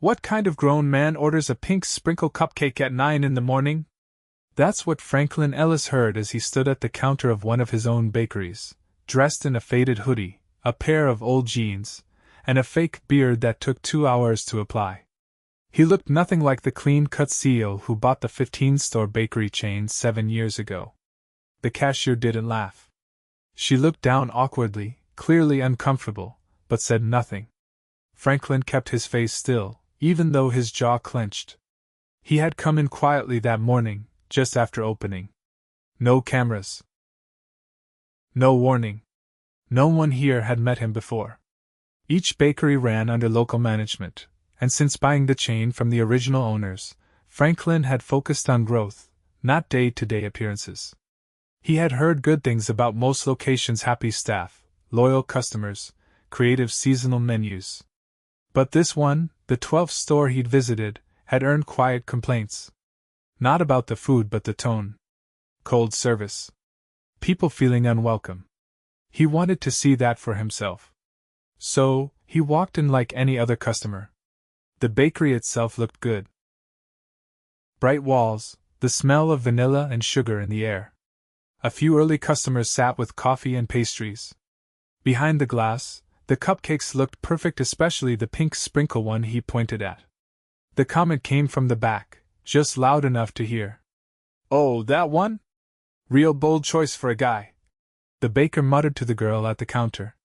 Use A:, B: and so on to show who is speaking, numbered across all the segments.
A: What kind of grown man orders a pink sprinkle cupcake at 9 in the morning? That's what Franklin Ellis heard as he stood at the counter of one of his own bakeries, dressed in a faded hoodie, a pair of old jeans, and a fake beard that took 2 hours to apply. He looked nothing like the clean-cut CEO who bought the 15-store bakery chain 7 years ago. The cashier didn't laugh. She looked down awkwardly, clearly uncomfortable, but said nothing. Franklin kept his face still, even though his jaw clenched. He had come in quietly that morning, just after opening. No cameras. No warning. No one here had met him before. Each bakery ran under local management, and since buying the chain from the original owners, Franklin had focused on growth, not day-to-day appearances. He had heard good things about most locations' happy staff, loyal customers, creative seasonal menus. But this one, the 12th store he'd visited, had earned quiet complaints. Not about the food but the tone. Cold service. People feeling unwelcome. He wanted to see that for himself. So, he walked in like any other customer. The bakery itself looked good. Bright walls, the smell of vanilla and sugar in the air. A few early customers sat with coffee and pastries. Behind the glass, the cupcakes looked perfect, especially the pink sprinkle one he pointed at. The comment came from the back, just loud enough to hear. "Oh, that one? Real bold choice for a guy," the baker muttered to the girl at the counter.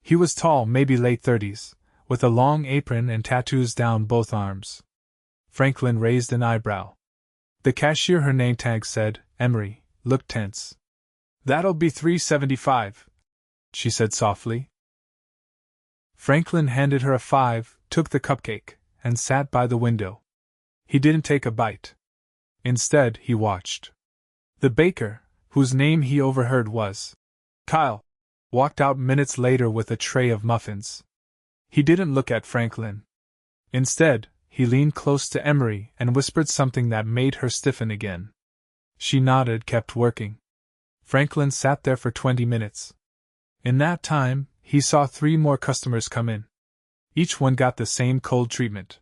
A: He was tall, maybe late 30s, with a long apron and tattoos down both arms. Franklin raised an eyebrow. The cashier, her name tag said, Emery, looked tense. "That'll be $3.75, she said softly. Franklin handed her a 5, took the cupcake, and sat by the window. He didn't take a bite. Instead, he watched. The baker, whose name he overheard was Kyle, walked out minutes later with a tray of muffins. He didn't look at Franklin. Instead, he leaned close to Emery and whispered something that made her stiffen again. She nodded, kept working. Franklin sat there for 20 minutes. In that time, he saw 3 more customers come in. Each one got the same cold treatment.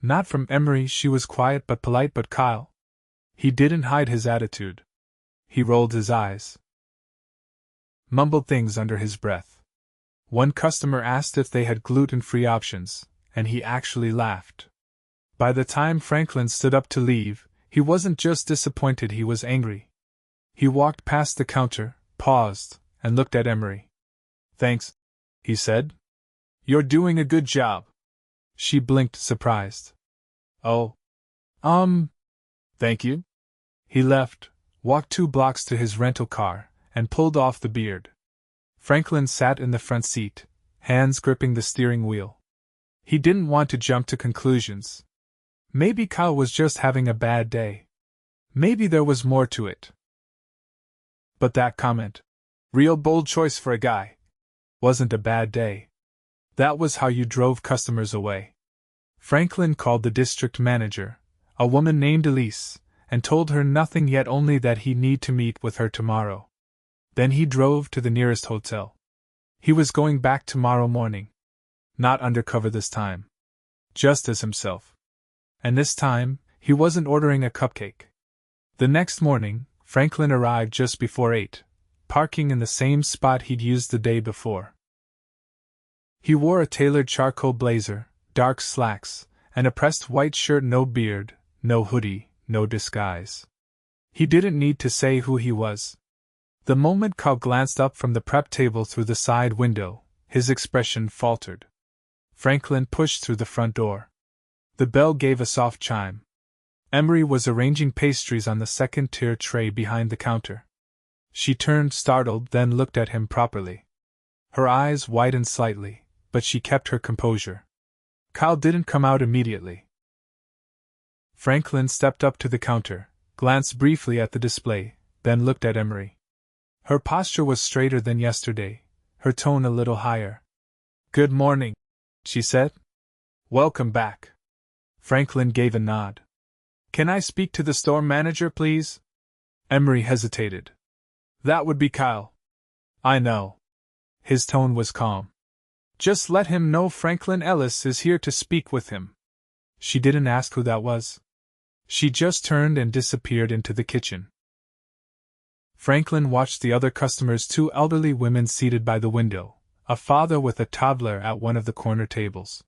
A: Not from Emery, she was quiet but polite, but Kyle. He didn't hide his attitude. He rolled his eyes. Mumbled things under his breath. One customer asked if they had gluten-free options, and he actually laughed. By the time Franklin stood up to leave, he wasn't just disappointed, he was angry. He walked past the counter, paused, and looked at Emery. "Thanks," he said. "You're doing a good job." She blinked, surprised. "Oh. Thank you." He left, walked 2 blocks to his rental car, and pulled off the beard. Franklin sat in the front seat, hands gripping the steering wheel. He didn't want to jump to conclusions. Maybe Kyle was just having a bad day. Maybe there was more to it. But that comment, "Real bold choice for a guy," wasn't a bad day. That was how you drove customers away. Franklin called the district manager, a woman named Ellis, and told her nothing yet, only that he'd need to meet with her tomorrow. Then he drove to the nearest hotel. He was going back tomorrow morning. Not undercover this time. Just as himself. And this time, he wasn't ordering a cupcake. The next morning, Franklin arrived just before 8, parking in the same spot he'd used the day before. He wore a tailored charcoal blazer, dark slacks, and a pressed white shirt, no beard, no hoodie, no disguise. He didn't need to say who he was. The moment Kyle glanced up from the prep table through the side window, his expression faltered. Franklin pushed through the front door. The bell gave a soft chime. Emery was arranging pastries on the second-tier tray behind the counter. She turned, startled, then looked at him properly. Her eyes widened slightly, but she kept her composure. Kyle didn't come out immediately. Franklin stepped up to the counter, glanced briefly at the display, then looked at Emery. Her posture was straighter than yesterday, her tone a little higher. "Good morning," she said. "Welcome back." Franklin gave a nod. "Can I speak to the store manager, please?" Emery hesitated. "That would be Kyle." "I know." His tone was calm. "Just let him know Franklin Ellis is here to speak with him." She didn't ask who that was. She just turned and disappeared into the kitchen. Franklin watched the other customers, two elderly women seated by the window, a father with a toddler at one of the corner tables.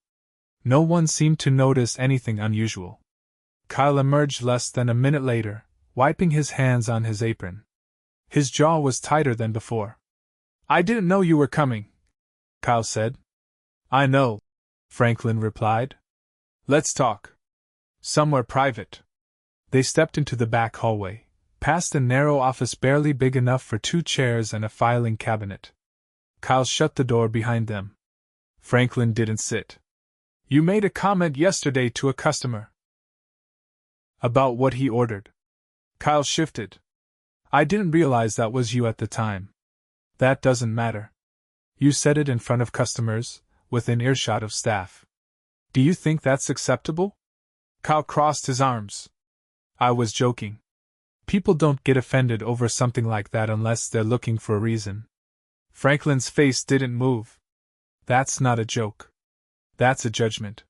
A: No one seemed to notice anything unusual. Kyle emerged less than a minute later, wiping his hands on his apron. His jaw was tighter than before. "I didn't know you were coming," Kyle said. "I know," Franklin replied. "Let's talk. Somewhere private." They stepped into the back hallway, past a narrow office barely big enough for 2 chairs and a filing cabinet. Kyle shut the door behind them. Franklin didn't sit. "You made a comment yesterday to a customer." "About what he ordered?" Kyle shifted. "I didn't realize that was you at the time." "That doesn't matter. You said it in front of customers, within earshot of staff. Do you think that's acceptable?" Kyle crossed his arms. "I was joking. People don't get offended over something like that unless they're looking for a reason." Franklin's face didn't move. "That's not a joke. That's a judgment.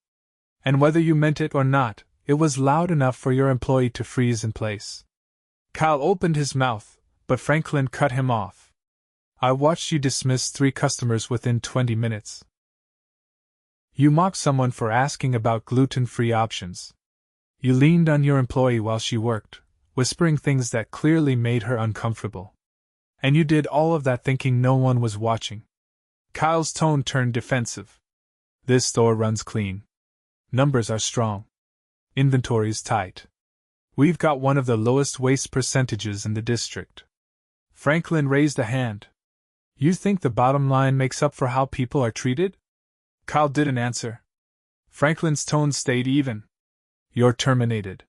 A: And whether you meant it or not, it was loud enough for your employee to freeze in place." Kyle opened his mouth, but Franklin cut him off. "I watched you dismiss 3 customers within 20 minutes. You mocked someone for asking about gluten-free options. You leaned on your employee while she worked, whispering things that clearly made her uncomfortable. And you did all of that thinking no one was watching." Kyle's tone turned defensive. "This store runs clean. Numbers are strong. Inventory's tight. We've got one of the lowest waste percentages in the district." Franklin raised a hand. "You think the bottom line makes up for how people are treated?" Kyle didn't answer. Franklin's tone stayed even. "You're terminated.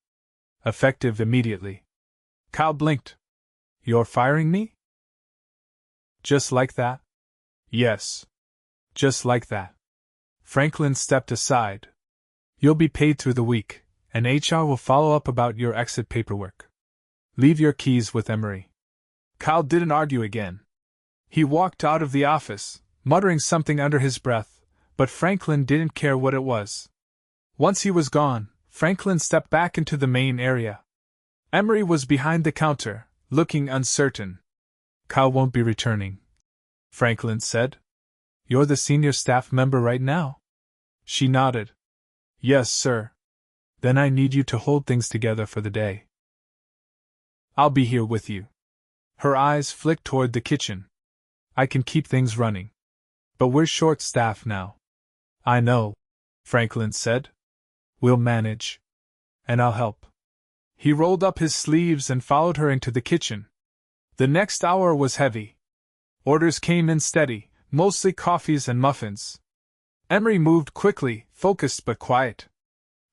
A: Effective immediately." Kyle blinked. "You're firing me?" "Just like that?" "Yes. Just like that." Franklin stepped aside. "You'll be paid through the week, and HR will follow up about your exit paperwork. Leave your keys with Emery." Kyle didn't argue again. He walked out of the office, muttering something under his breath, but Franklin didn't care what it was. Once he was gone, Franklin stepped back into the main area. Emery was behind the counter, looking uncertain. "Kyle won't be returning," Franklin said. "You're the senior staff member right now?" She nodded. "Yes, sir." "Then I need you to hold things together for the day." "I'll be here with you." Her eyes flicked toward the kitchen. "I can keep things running. But we're short-staffed now." "I know," Franklin said. "We'll manage. And I'll help." He rolled up his sleeves and followed her into the kitchen. The next hour was heavy. Orders came in steady, mostly coffees and muffins. Emery moved quickly, focused but quiet.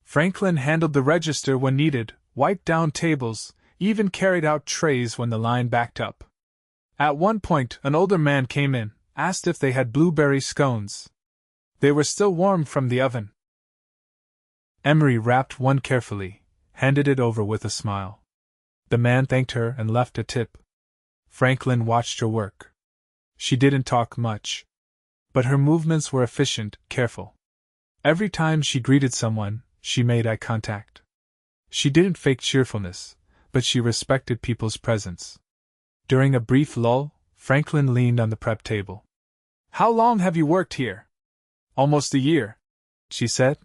A: Franklin handled the register when needed, wiped down tables, even carried out trays when the line backed up. At one point, an older man came in, asked if they had blueberry scones. They were still warm from the oven. Emery wrapped one carefully, handed it over with a smile. The man thanked her and left a tip. Franklin watched her work. She didn't talk much, but her movements were efficient, careful. Every time she greeted someone, she made eye contact. She didn't fake cheerfulness, but she respected people's presence. During a brief lull, Franklin leaned on the prep table. "How long have you worked here?" "Almost a year," she said.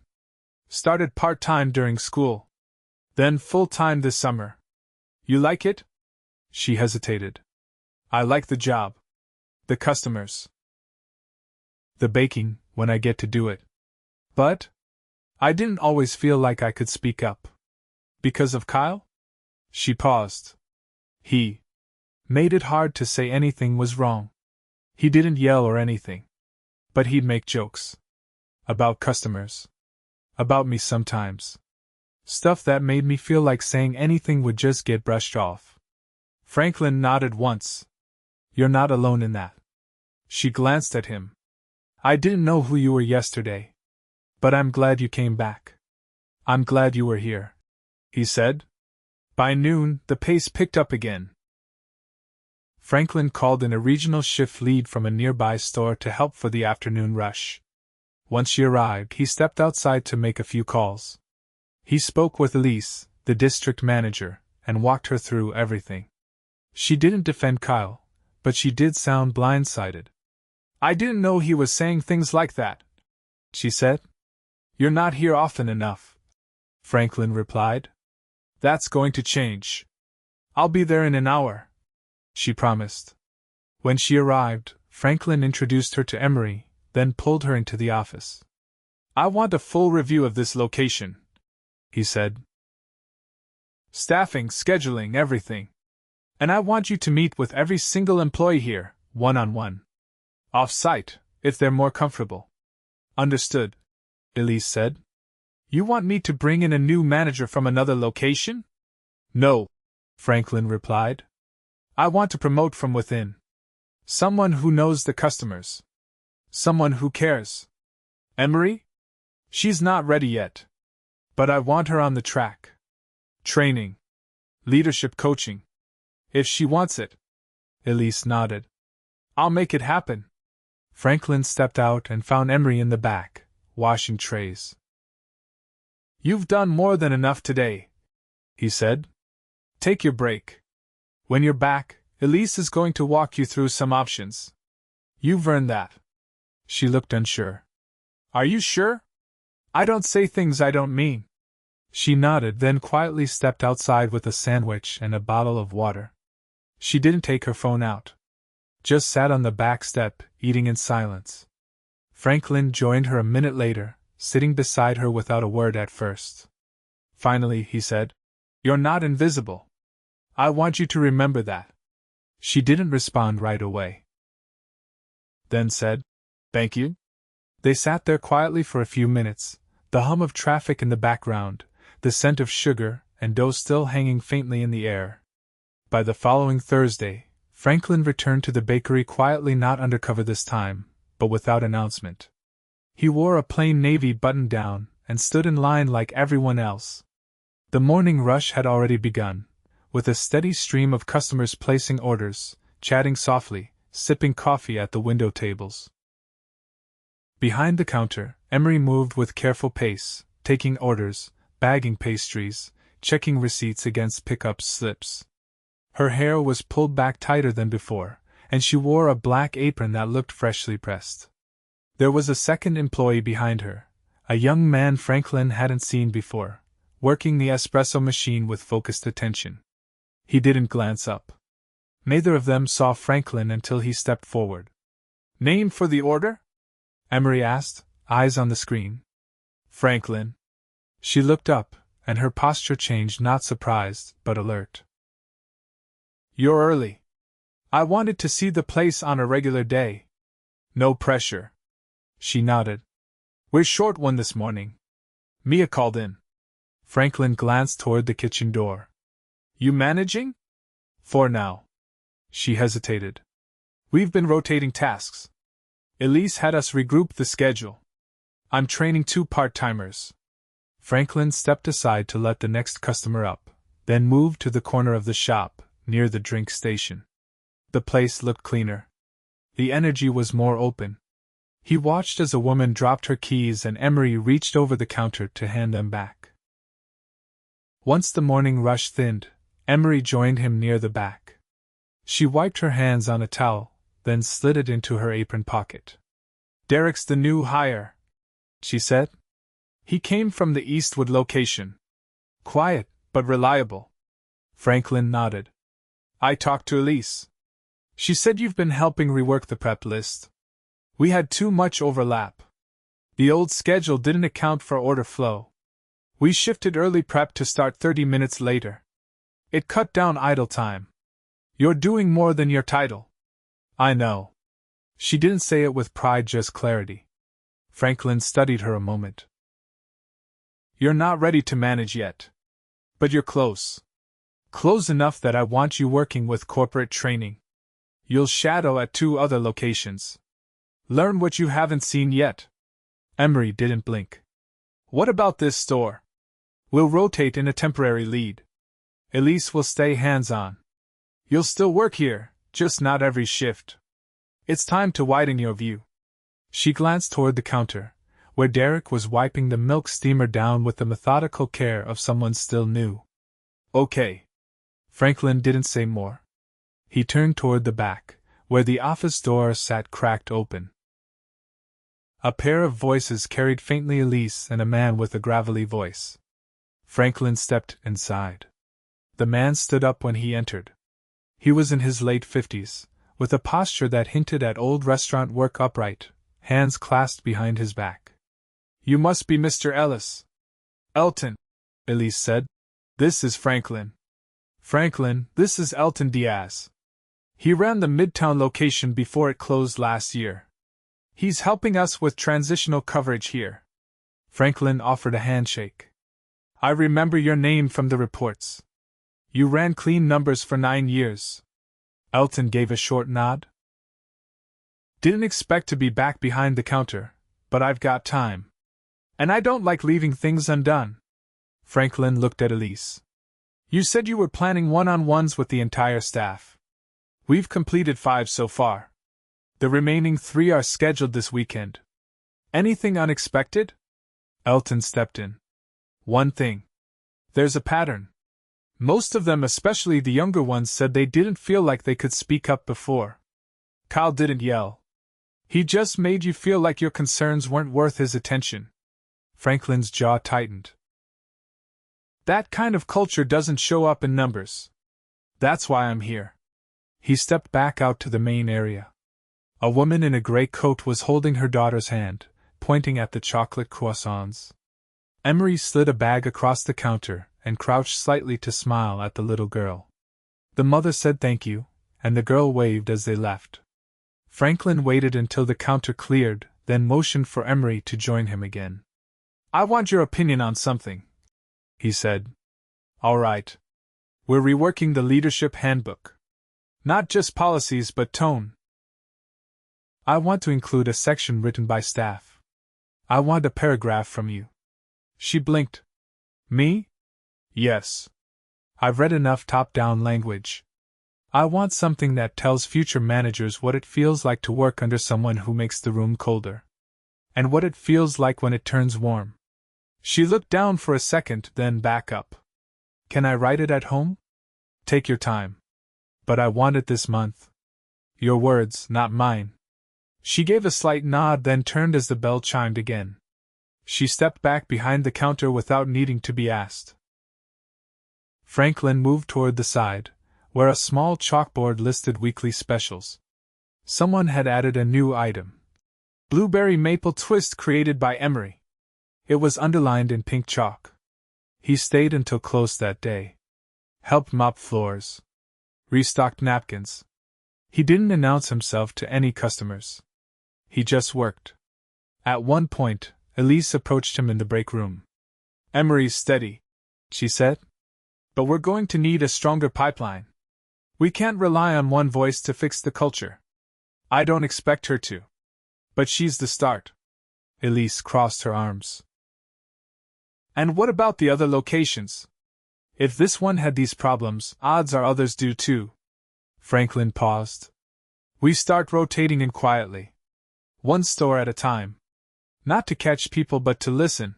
A: "Started part-time during school. Then full-time this summer." "You like it?" She hesitated. "I like the job. The customers. The baking, when I get to do it. But I didn't always feel like I could speak up." "Because of Kyle?" She paused. "He made it hard to say anything was wrong. He didn't yell or anything. But he'd make jokes. About customers. About me sometimes. Stuff that made me feel like saying anything would just get brushed off." Franklin nodded once. "You're not alone in that." She glanced at him. "I didn't know who you were yesterday. But I'm glad you came back." "I'm glad you were here," he said. By noon, the pace picked up again. Franklin called in a regional shift lead from a nearby store to help for the afternoon rush. Once she arrived, he stepped outside to make a few calls. He spoke with Elise, the district manager, and walked her through everything. She didn't defend Kyle, but she did sound blindsided. "I didn't know he was saying things like that," she said. "You're not here often enough," Franklin replied. "That's going to change. I'll be there in an hour," she promised. When she arrived, Franklin introduced her to Emery, then pulled her into the office. "I want a full review of this location," he said. "Staffing, scheduling, everything. And I want you to meet with every single employee here, one-on-one. Off-site, if they're more comfortable." "Understood," Elise said. "You want me to bring in a new manager from another location?" "No," Franklin replied. "I want to promote from within. Someone who knows the customers. Someone who cares. Emery? She's not ready yet. But I want her on the track. Training. Leadership coaching. If she wants it." Elise nodded. "I'll make it happen." Franklin stepped out and found Emery in the back, washing trays. "You've done more than enough today," he said. "Take your break. When you're back, Elise is going to walk you through some options. You've earned that." She looked unsure. "Are you sure? I don't say things I don't mean." She nodded, then quietly stepped outside with a sandwich and a bottle of water. She didn't take her phone out. Just sat on the back step, eating in silence. Franklin joined her a minute later, sitting beside her without a word at first. Finally, he said, "You're not invisible. I want you to remember that." She didn't respond right away. Then said, "Thank you." They sat there quietly for a few minutes, the hum of traffic in the background, the scent of sugar and dough still hanging faintly in the air. By the following Thursday, Franklin returned to the bakery quietly, not undercover this time, but without announcement. He wore a plain navy button-down and stood in line like everyone else. The morning rush had already begun, with a steady stream of customers placing orders, chatting softly, sipping coffee at the window tables. Behind the counter, Emery moved with careful pace, taking orders, bagging pastries, checking receipts against pickup slips. Her hair was pulled back tighter than before, and she wore a black apron that looked freshly pressed. There was a second employee behind her, a young man Franklin hadn't seen before, working the espresso machine with focused attention. He didn't glance up. Neither of them saw Franklin until he stepped forward. "Name for the order?" Emery asked, eyes on the screen. "Franklin." She looked up, and her posture changed, not surprised, but alert. "You're early. I wanted to see the place on a regular day." "No pressure." She nodded. "We're short one this morning. Mia called in." Franklin glanced toward the kitchen door. "You managing?" "For now." She hesitated. "We've been rotating tasks. Elise had us regroup the schedule. I'm training 2 part-timers." Franklin stepped aside to let the next customer up, then moved to the corner of the shop, near the drink station. The place looked cleaner. The energy was more open. He watched as a woman dropped her keys and Emery reached over the counter to hand them back. Once the morning rush thinned, Emery joined him near the back. She wiped her hands on a towel, then slid it into her apron pocket. "Derek's the new hire," she said. "He came from the Eastwood location. Quiet, but reliable." Franklin nodded. "I talked to Elise. She said you've been helping rework the prep list. We had too much overlap. The old schedule didn't account for order flow. We shifted early prep to start 30 minutes later. It cut down idle time. You're doing more than your title." "I know." She didn't say it with pride, just clarity. Franklin studied her a moment. "You're not ready to manage yet. But you're close. Close enough that I want you working with corporate training. You'll shadow at 2 other locations. Learn what you haven't seen yet." Emery didn't blink. "What about this store?" "We'll rotate in a temporary lead. Elise will stay hands-on. You'll still work here, just not every shift. It's time to widen your view." She glanced toward the counter, where Derek was wiping the milk steamer down with the methodical care of someone still new. Okay. Franklin didn't say more. He turned toward the back, where the office door sat cracked open. A pair of voices carried faintly Ellis and a man with a gravelly voice. Franklin stepped inside. The man stood up when he entered. He was in his late 50s, with a posture that hinted at old restaurant work, upright, hands clasped behind his back. You must be Mr. Ellis. Elton, Ellis said. This is Franklin. Franklin, this is Elton Diaz. He ran the Midtown location before it closed last year. He's helping us with transitional coverage here. Franklin offered a handshake. I remember your name from the reports. You ran clean numbers for 9 years. Elton gave a short nod. Didn't expect to be back behind the counter, but I've got time. And I don't like leaving things undone. Franklin looked at Ellis. You said you were planning one-on-ones with the entire staff. We've completed 5 so far. The remaining 3 are scheduled this weekend. Anything unexpected? Elton stepped in. One thing. There's a pattern. Most of them, especially the younger ones, said they didn't feel like they could speak up before. Kyle didn't yell. He just made you feel like your concerns weren't worth his attention. Franklin's jaw tightened. That kind of culture doesn't show up in numbers. That's why I'm here. He stepped back out to the main area. A woman in a gray coat was holding her daughter's hand, pointing at the chocolate croissants. Emery slid a bag across the counter and crouched slightly to smile at the little girl. The mother said thank you, and the girl waved as they left. Franklin waited until the counter cleared, then motioned for Emery to join him again. I want your opinion on something, he said. All right. We're reworking the leadership handbook. Not just policies but tone. I want to include a section written by staff. I want a paragraph from you. She blinked. Me? Yes. I've read enough top-down language. I want something that tells future managers what it feels like to work under someone who makes the room colder. And what it feels like when it turns warm. She looked down for a second, then back up. Can I write it at home? Take your time. But I want it this month. Your words, not mine. She gave a slight nod, then turned as the bell chimed again. She stepped back behind the counter without needing to be asked. Franklin moved toward the side, where a small chalkboard listed weekly specials. Someone had added a new item. Blueberry maple twist created by Emery. It was underlined in pink chalk. He stayed until close that day. Helped mop floors. Restocked napkins. He didn't announce himself to any customers. He just worked. At one point, Elise approached him in the break room. Emery's steady, she said. But we're going to need a stronger pipeline. We can't rely on one voice to fix the culture. I don't expect her to. But she's the start. Elise crossed her arms. And what about the other locations? If this one had these problems, odds are others do too. Franklin paused. We start rotating in quietly. One store at a time. Not to catch people but to listen.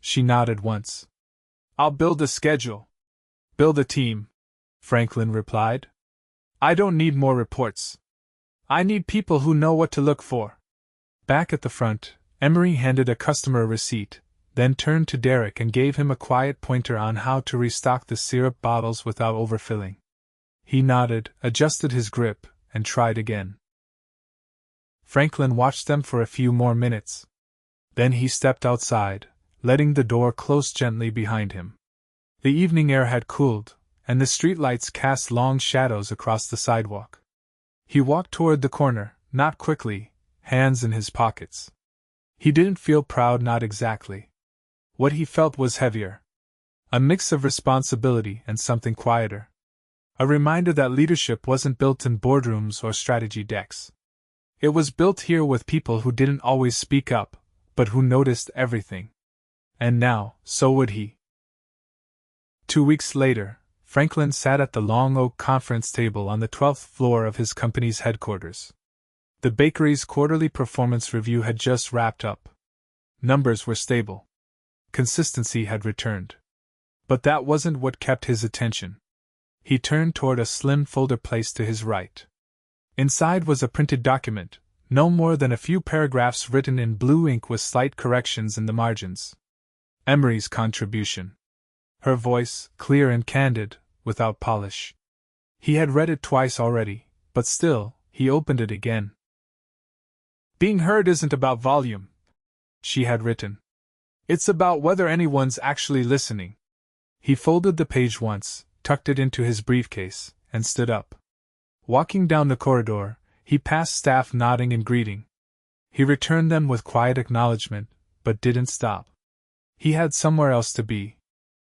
A: She nodded once. I'll build a schedule. Build a team, Franklin replied. I don't need more reports. I need people who know what to look for. Back at the front, Emery handed a customer a receipt, then turned to Derek and gave him a quiet pointer on how to restock the syrup bottles without overfilling. He nodded, adjusted his grip, and tried again. Franklin watched them for a few more minutes. Then he stepped outside, letting the door close gently behind him. The evening air had cooled, and the streetlights cast long shadows across the sidewalk. He walked toward the corner, not quickly, hands in his pockets. He didn't feel proud, not exactly. What he felt was heavier. A mix of responsibility and something quieter. A reminder that leadership wasn't built in boardrooms or strategy decks. It was built here with people who didn't always speak up, but who noticed everything. And now, so would he. 2 weeks later, Franklin sat at the long oak conference table on the 12th floor of his company's headquarters. The bakery's quarterly performance review had just wrapped up. Numbers were stable. Consistency had returned. But that wasn't what kept his attention. He turned toward a slim folder placed to his right. Inside was a printed document, no more than a few paragraphs written in blue ink with slight corrections in the margins. Emery's contribution. Her voice, clear and candid, without polish. He had read it twice already, but still, he opened it again. Being heard isn't about volume, she had written. It's about whether anyone's actually listening. He folded the page once, tucked it into his briefcase, and stood up. Walking down the corridor, he passed staff nodding in greeting. He returned them with quiet acknowledgement, but didn't stop. He had somewhere else to be.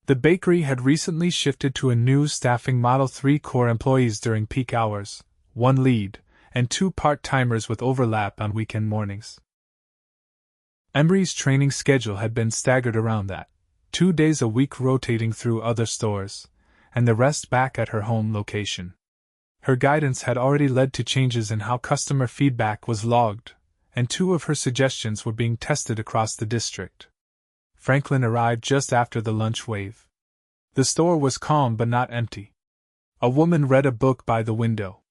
A: The bakery had recently shifted to a new staffing model: 3 core employees during peak hours, 1 lead, and 2 part-timers with overlap on weekend mornings. Emery's training schedule had been staggered around that, 2 days a week rotating through other stores, and the rest back at her home location. Her guidance had already led to changes in how customer feedback was logged, and 2 of her suggestions were being tested across the district. Franklin arrived just after the lunch wave. The store was calm but not empty. A woman read a book by the window.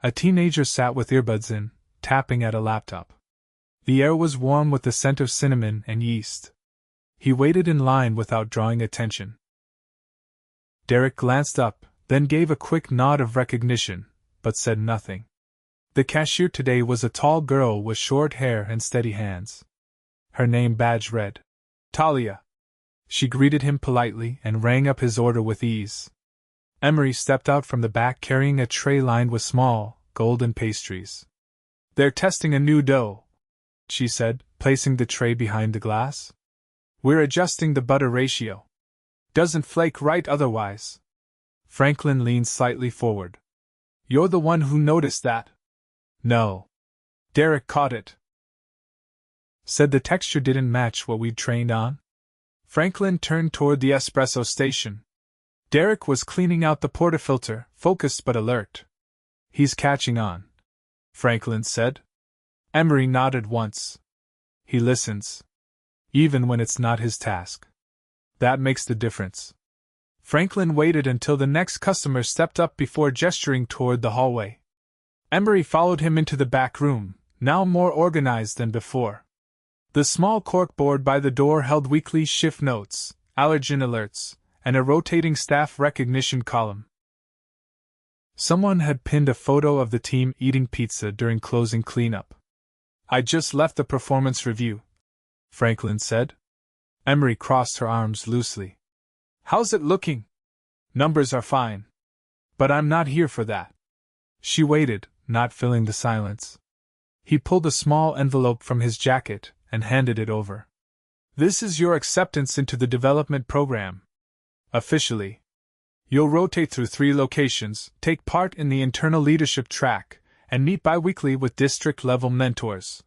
A: A teenager sat with earbuds in, tapping at a laptop. The air was warm with the scent of cinnamon and yeast. He waited in line without drawing attention. Derek glanced up, then gave a quick nod of recognition, but said nothing. The cashier today was a tall girl with short hair and steady hands. Her name badge read Talia. She greeted him politely and rang up his order with ease. Emery stepped out from the back carrying a tray lined with small, golden pastries. They're testing a new dough, she said, placing the tray behind the glass. We're adjusting the butter ratio. Doesn't flake right otherwise. Franklin leaned slightly forward. You're the one who noticed that? No. Derek caught it. Said the texture didn't match what we'd trained on? Franklin turned toward the espresso station. Derek was cleaning out the portafilter, focused but alert. He's catching on, Franklin said. Emery nodded once. He listens. Even when it's not his task. That makes the difference. Franklin waited until the next customer stepped up before gesturing toward the hallway. Emery followed him into the back room, now more organized than before. The small corkboard by the door held weekly shift notes, allergen alerts, and a rotating staff recognition column. Someone had pinned a photo of the team eating pizza during closing cleanup. I just left the performance review, Franklin said. Emery crossed her arms loosely. How's it looking? Numbers are fine. But I'm not here for that. She waited, not filling the silence. He pulled a small envelope from his jacket and handed it over. This is your acceptance into the development program. Officially. You'll rotate through 3 locations, take part in the internal leadership track, and meet bi-weekly with district-level mentors.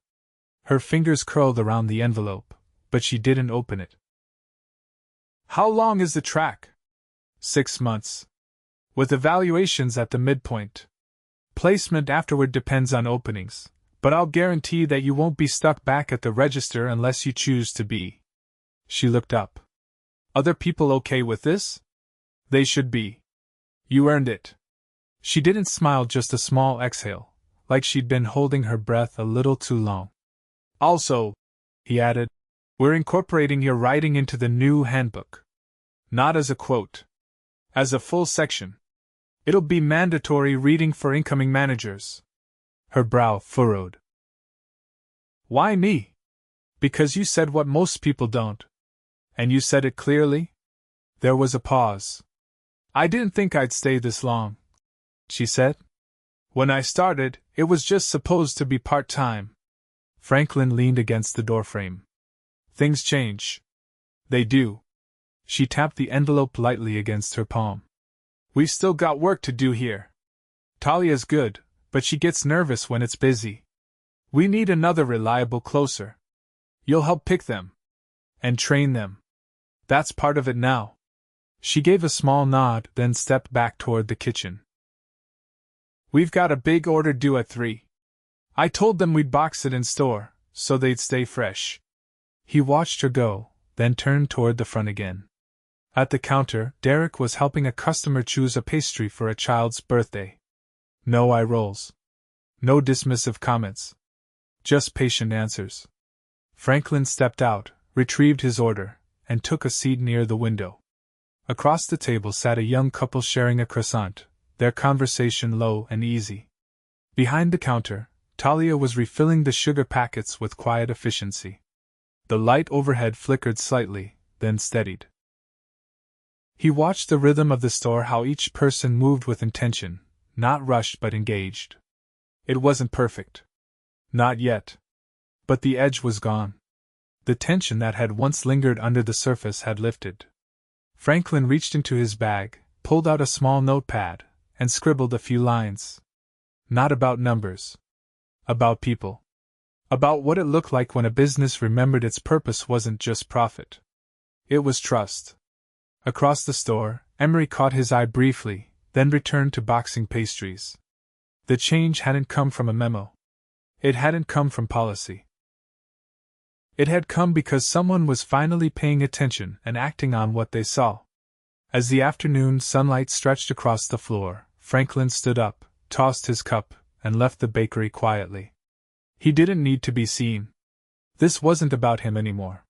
A: Her fingers curled around the envelope, but she didn't open it. How long is the track? 6 months. With evaluations at the midpoint. Placement afterward depends on openings, but I'll guarantee that you won't be stuck back at the register unless you choose to be. She looked up. Other people okay with this? They should be. You earned it. She didn't smile, just a small exhale, like she'd been holding her breath a little too long. Also, he added, we're incorporating your writing into the new handbook. Not as a quote. As a full section. It'll be mandatory reading for incoming managers. Her brow furrowed. Why me? Because you said what most people don't. And you said it clearly? There was a pause. I didn't think I'd stay this long, she said. When I started, it was just supposed to be part-time. Franklin leaned against the doorframe. Things change. They do. She tapped the envelope lightly against her palm. We've still got work to do here. Talia's good, but she gets nervous when it's busy. We need another reliable closer. You'll help pick them. And train them. That's part of it now. She gave a small nod, then stepped back toward the kitchen. We've got a big order due at 3. I told them we'd box it in store, so they'd stay fresh. He watched her go, then turned toward the front again. At the counter, Derek was helping a customer choose a pastry for a child's birthday. No eye rolls. No dismissive comments. Just patient answers. Franklin stepped out, retrieved his order, and took a seat near the window. Across the table sat a young couple sharing a croissant, their conversation low and easy. Behind the counter, Talia was refilling the sugar packets with quiet efficiency. The light overhead flickered slightly, then steadied. He watched the rhythm of the store, how each person moved with intention, not rushed but engaged. It wasn't perfect. Not yet. But the edge was gone. The tension that had once lingered under the surface had lifted. Franklin reached into his bag, pulled out a small notepad, and scribbled a few lines. Not about numbers. About people. About what it looked like when a business remembered its purpose wasn't just profit. It was trust. Across the store, Emery caught his eye briefly, then returned to boxing pastries. The change hadn't come from a memo. It hadn't come from policy. It had come because someone was finally paying attention and acting on what they saw. As the afternoon sunlight stretched across the floor, Franklin stood up, tossed his cup, and left the bakery quietly. He didn't need to be seen. This wasn't about him anymore.